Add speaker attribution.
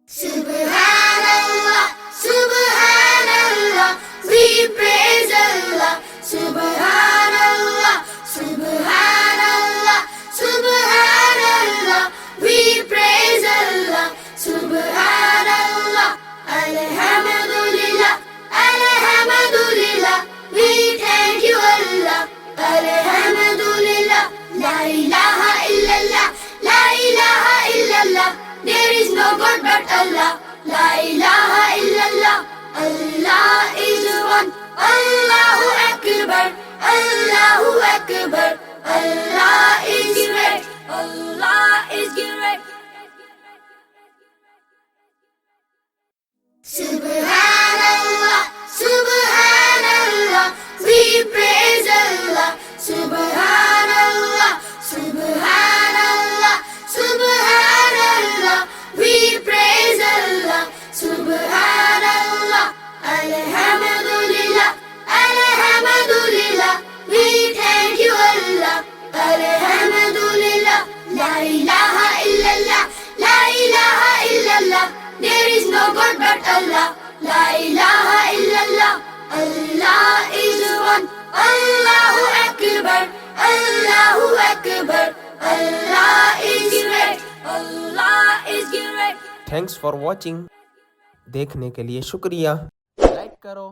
Speaker 1: Subhanallah, Subhanallah, we praise Allah. Subhanallah, Subhanallah, Subhanallah, we praise Allah. Subhanallah, Alhamdulillah, Alhamdulillah, we thank you Allah. Alhamdulillah, La ilaha illallah, La ilaha illallah, there is no God but Allah. La ilaha illallah, Allah is one. Allahu Akbar, Allahu Akbar, Allah is great, Allah is great. Subhanallah, Subhanallah, we praise Allah. Subhanallah, Subhanallah, Subhanallah, we praise Allah. Subhanallah, Alhamdulillah, Alhamdulillah, we thank you Allah. Alhamdulillah, La ilaha illallah, La ilaha illallah, there is no God but Allah. La ilaha illallah, Allah is one. Allahu Akbar, Allahu Akbar, Allah is great, Allah is great.
Speaker 2: Thanks for watching. देखने के लिए शुक्रिया। Like करो,